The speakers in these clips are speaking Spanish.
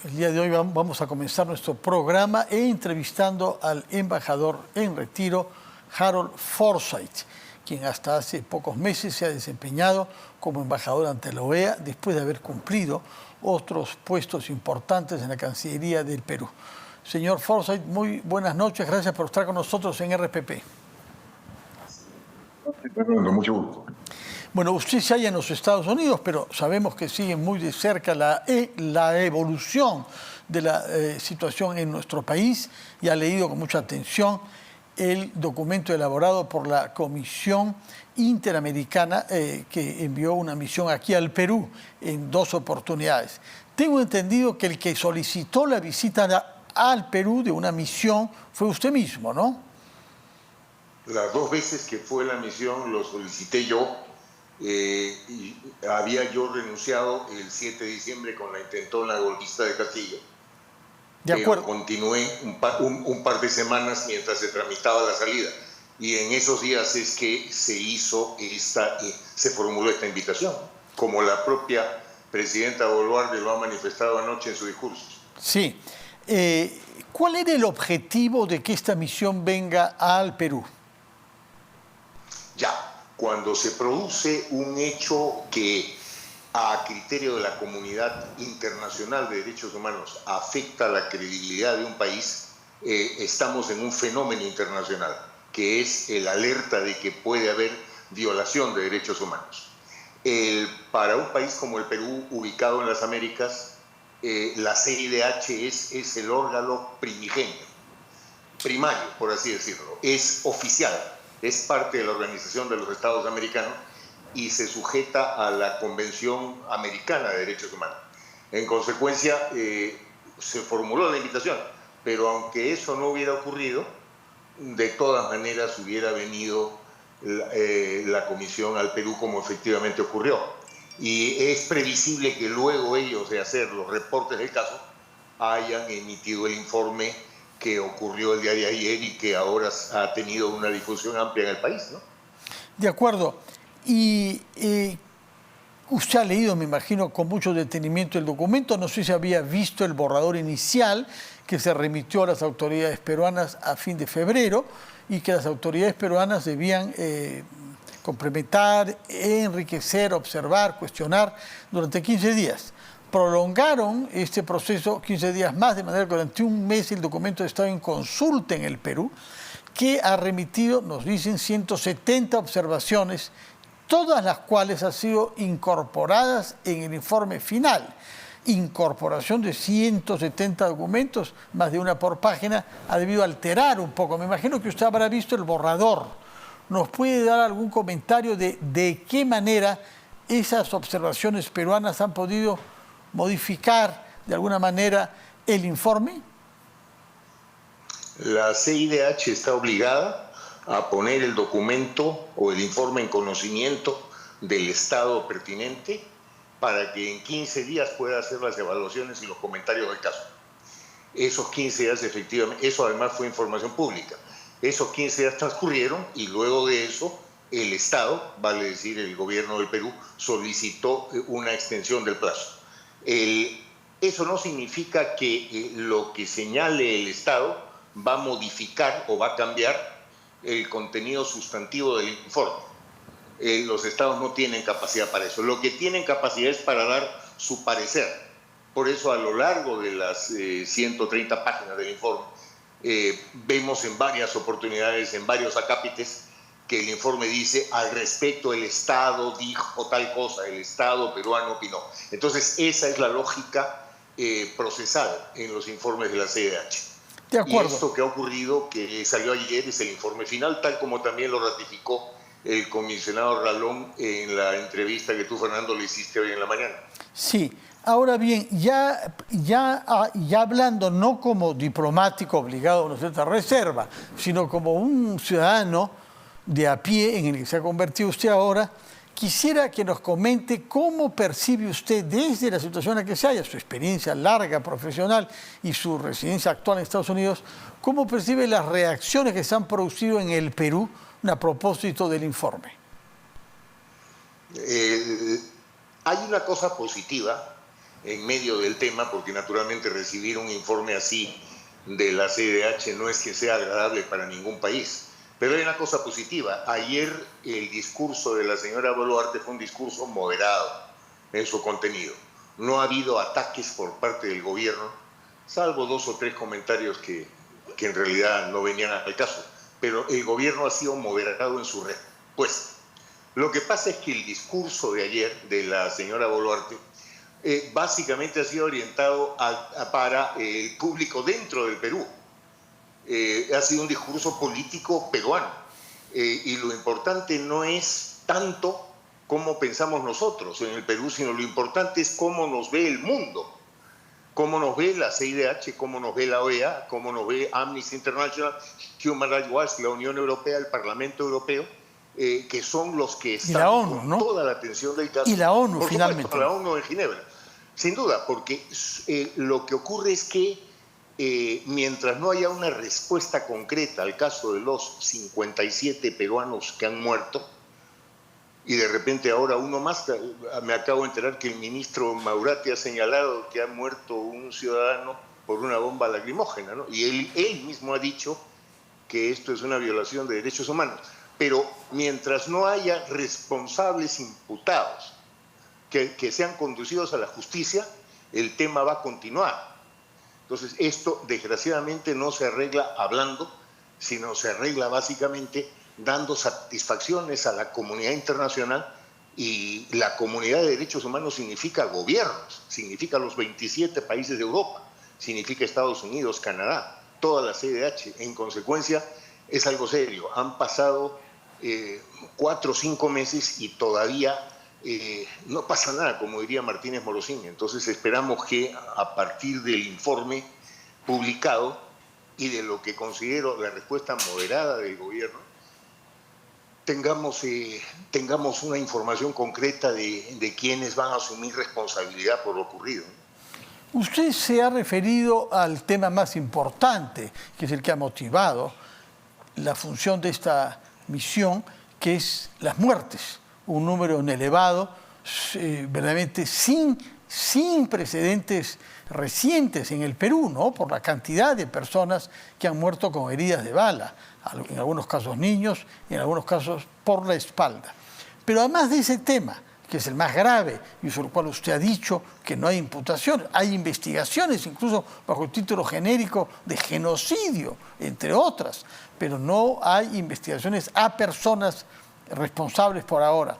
El día de hoy vamos a comenzar nuestro programa entrevistando al embajador en retiro, Harold Forsyth, quien hasta hace pocos meses se ha desempeñado como embajador ante la OEA después de haber cumplido otros puestos importantes en la Cancillería del Perú. Señor Forsyth, muy buenas noches. Gracias por estar con nosotros en RPP. Con mucho gusto. Bueno, usted se halla en los Estados Unidos, pero sabemos que sigue muy de cerca la evolución de la situación en nuestro país y ha leído con mucha atención el documento elaborado por la Comisión Interamericana que envió una misión aquí al Perú en 2 oportunidades. Tengo entendido que el que solicitó la visita al Perú de una misión fue usted mismo, ¿no? Las 2 veces que fue la misión lo solicité yo. Y había yo renunciado el 7 de diciembre con la intentona golpista de Castillo. De acuerdo. Pero continué un par de semanas mientras se tramitaba la salida. Y en esos días es que se formuló esta invitación, como la propia presidenta Boluarte lo ha manifestado anoche en su discurso. Sí. ¿Cuál era el objetivo de que esta misión venga al Perú? Cuando se produce un hecho que a criterio de la comunidad internacional de derechos humanos afecta la credibilidad de un país, estamos en un fenómeno internacional, que es el alerta de que puede haber violación de derechos humanos. Para un país como el Perú, ubicado en las Américas, la CIDH es el órgano primigenio, primario, por así decirlo, es oficial. Es parte de la Organización de los Estados Americanos y se sujeta a la Convención Americana de Derechos Humanos. En consecuencia, se formuló la invitación, pero aunque eso no hubiera ocurrido, de todas maneras hubiera venido la comisión al Perú como efectivamente ocurrió. Y es previsible que luego ellos, de hacer los reportes del caso, hayan emitido el informe que ocurrió el día de ayer y que ahora ha tenido una difusión amplia en el país, ¿no? De acuerdo. Y usted ha leído, me imagino, con mucho detenimiento el documento. No sé si había visto el borrador inicial que se remitió a las autoridades peruanas a fin de febrero y que las autoridades peruanas debían complementar, enriquecer, observar, cuestionar durante 15 días. Prolongaron este proceso 15 días más, de manera que durante un mes el documento ha estado en consulta en el Perú, que ha remitido, nos dicen, 170 observaciones, todas las cuales han sido incorporadas en el informe final. Incorporación de 170 documentos, más de una por página, ha debido alterar un poco. Me imagino que usted habrá visto el borrador. ¿Nos puede dar algún comentario de qué manera esas observaciones peruanas han podido modificar de alguna manera el informe? La CIDH está obligada a poner el documento o el informe en conocimiento del Estado pertinente para que en 15 días pueda hacer las evaluaciones y los comentarios del caso. Esos 15 días efectivamente, eso además fue información pública, esos 15 días transcurrieron y luego de eso el Estado, vale decir el gobierno del Perú, solicitó una extensión del plazo. Eso no significa que lo que señale el Estado va a modificar o va a cambiar el contenido sustantivo del informe. Los Estados no tienen capacidad para eso. Lo que tienen capacidad es para dar su parecer. Por eso a lo largo de las 130 páginas del informe vemos en varias oportunidades, en varios acápites, que el informe dice: al respecto el Estado dijo tal cosa, el Estado peruano opinó. Entonces esa es la lógica procesal en los informes de la CIDH. De acuerdo. Y esto que ha ocurrido, que salió ayer, es el informe final, tal como también lo ratificó el comisionado Ralón en la entrevista que tú, Fernando, le hiciste hoy en la mañana. Sí. Ahora bien, ya hablando no como diplomático obligado a una cierta reserva, sino como un ciudadano de a pie en el que se ha convertido usted ahora, quisiera que nos comente cómo percibe usted desde la situación en la que se halla, su experiencia larga profesional y su residencia actual en Estados Unidos, cómo percibe las reacciones que se han producido en el Perú a propósito del informe. Hay una cosa positiva en medio del tema, porque naturalmente recibir un informe así de la CIDH no es que sea agradable para ningún país. Pero hay una cosa positiva. Ayer el discurso de la señora Boluarte fue un discurso moderado en su contenido. No ha habido ataques por parte del gobierno, salvo 2 o 3 comentarios que en realidad no venían al caso. Pero el gobierno ha sido moderado en su respuesta. Lo que pasa es que el discurso de ayer de la señora Boluarte básicamente ha sido orientado para el público dentro del Perú. Ha sido un discurso político peruano. Y lo importante no es tanto cómo pensamos nosotros en el Perú, sino lo importante es cómo nos ve el mundo, cómo nos ve la CIDH, cómo nos ve la OEA, cómo nos ve Amnesty International, Human Rights Watch, la Unión Europea, el Parlamento Europeo, que son los que están la ONU, con ¿no? toda la atención del caso. Y la ONU, por finalmente. Supuesto, la ONU en Ginebra. Sin duda, porque lo que ocurre es que mientras no haya una respuesta concreta al caso de los 57 peruanos que han muerto, y de repente ahora uno más, me acabo de enterar que el ministro Maurati ha señalado que ha muerto un ciudadano por una bomba lacrimógena, ¿no? Y él mismo ha dicho que esto es una violación de derechos humanos. Pero mientras no haya responsables imputados que sean conducidos a la justicia, el tema va a continuar. Entonces, esto desgraciadamente no se arregla hablando, sino se arregla básicamente dando satisfacciones a la comunidad internacional, y la comunidad de derechos humanos significa gobiernos, significa los 27 países de Europa, significa Estados Unidos, Canadá, toda la CIDH. En consecuencia, es algo serio. Han pasado 4 o 5 meses y todavía no pasa nada, como diría Martínez Morosín. Entonces esperamos que a partir del informe publicado y de lo que considero la respuesta moderada del gobierno, tengamos una información concreta de quiénes van a asumir responsabilidad por lo ocurrido. Usted se ha referido al tema más importante, que es el que ha motivado la función de esta misión, que es las muertes. Un número elevado, verdaderamente sin precedentes recientes en el Perú, ¿no? Por la cantidad de personas que han muerto con heridas de bala, en algunos casos niños y en algunos casos por la espalda. Pero además de ese tema, que es el más grave y sobre el cual usted ha dicho que no hay imputación, hay investigaciones incluso bajo el título genérico de genocidio, entre otras, pero no hay investigaciones a personas responsables por ahora.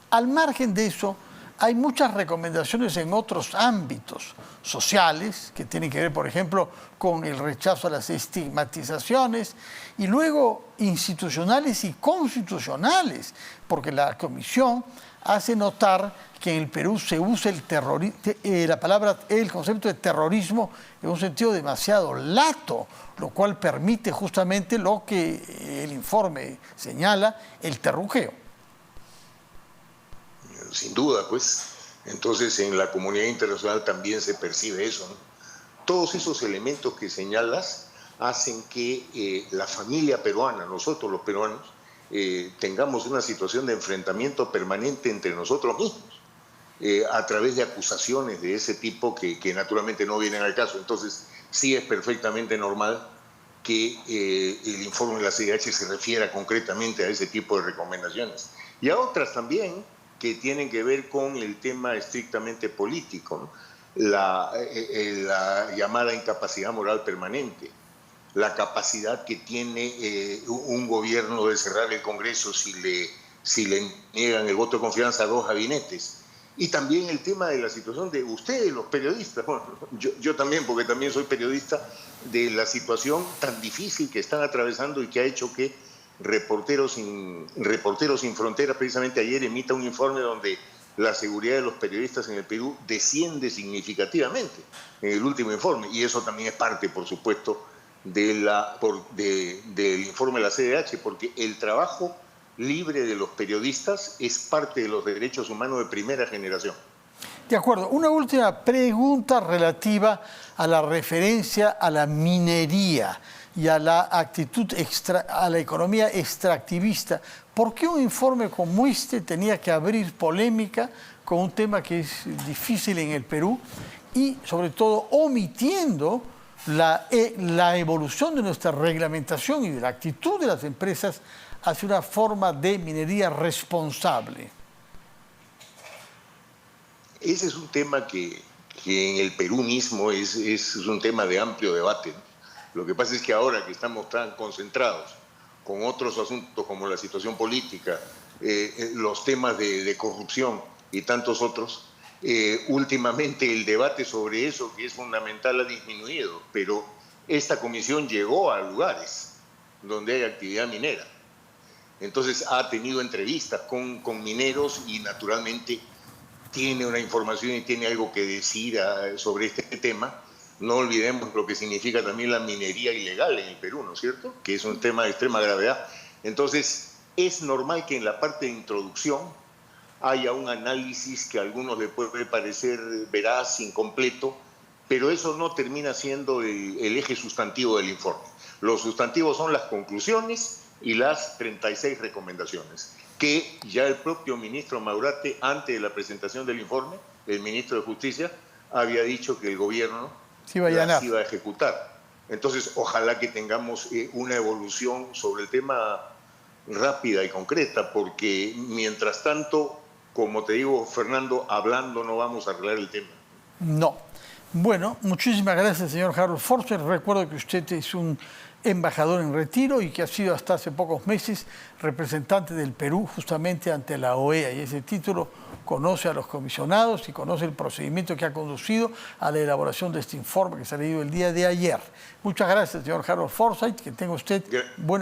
Al margen de eso, hay muchas recomendaciones en otros ámbitos sociales que tienen que ver, por ejemplo, con el rechazo a las estigmatizaciones, y luego institucionales y constitucionales, porque la Comisión hace notar que en el Perú se usa el concepto de terrorismo en un sentido demasiado lato, lo cual permite justamente lo que el informe señala, el terruqueo. Sin duda, pues. Entonces, en la comunidad internacional también se percibe eso, ¿no? Todos esos elementos que señalas hacen que la familia peruana, nosotros los peruanos, tengamos una situación de enfrentamiento permanente entre nosotros mismos, a través de acusaciones de ese tipo que naturalmente no vienen al caso. Entonces, sí es perfectamente normal que el informe de la CIDH se refiera concretamente a ese tipo de recomendaciones. Y a otras también que tienen que ver con el tema estrictamente político, ¿no? La llamada incapacidad moral permanente, la capacidad que tiene un gobierno de cerrar el Congreso si le niegan el voto de confianza a 2 gabinetes. Y también el tema de la situación de ustedes, los periodistas, bueno, yo también, porque también soy periodista, de la situación tan difícil que están atravesando y que ha hecho que Reporteros Sin Fronteras precisamente ayer emita un informe donde la seguridad de los periodistas en el Perú desciende significativamente en el último informe, y eso también es parte, por supuesto, del informe de la CIDH, porque el trabajo libre de los periodistas es parte de los derechos humanos de primera generación. De acuerdo. Una última pregunta relativa a la referencia a la minería y a la actitud a la economía extractivista. ¿Por qué un informe como este tenía que abrir polémica con un tema que es difícil en el Perú, y sobre todo omitiendo la evolución de nuestra reglamentación y de la actitud de las empresas hacia una forma de minería responsable? Ese es un tema que en el Perú mismo es un tema de amplio debate, ¿no? Lo que pasa es que ahora que estamos tan concentrados con otros asuntos como la situación política, los temas de corrupción y tantos otros, últimamente el debate sobre eso, que es fundamental, ha disminuido, pero esta comisión llegó a lugares donde hay actividad minera. Entonces ha tenido entrevistas con mineros y naturalmente tiene una información y tiene algo que decir sobre este tema. No olvidemos lo que significa también la minería ilegal en el Perú, ¿no es cierto? Que es un tema de extrema gravedad. Entonces, es normal que en la parte de introducción haya un análisis que a algunos les puede parecer veraz, incompleto, pero eso no termina siendo el eje sustantivo del informe. Los sustantivos son las conclusiones y las 36 recomendaciones, que ya el propio ministro Maurate, antes de la presentación del informe, el ministro de Justicia, había dicho que el gobierno las iba a ejecutar. Entonces, ojalá que tengamos una evolución sobre el tema rápida y concreta, porque mientras tanto, como te digo, Fernando, hablando no vamos a arreglar el tema. No. Bueno, muchísimas gracias, señor Harold Forster. Recuerdo que usted es un embajador en retiro y que ha sido hasta hace pocos meses representante del Perú justamente ante la OEA, y ese título conoce a los comisionados y conoce el procedimiento que ha conducido a la elaboración de este informe que se ha leído el día de ayer. Muchas gracias, señor Harold Forsyth. Que tenga usted buena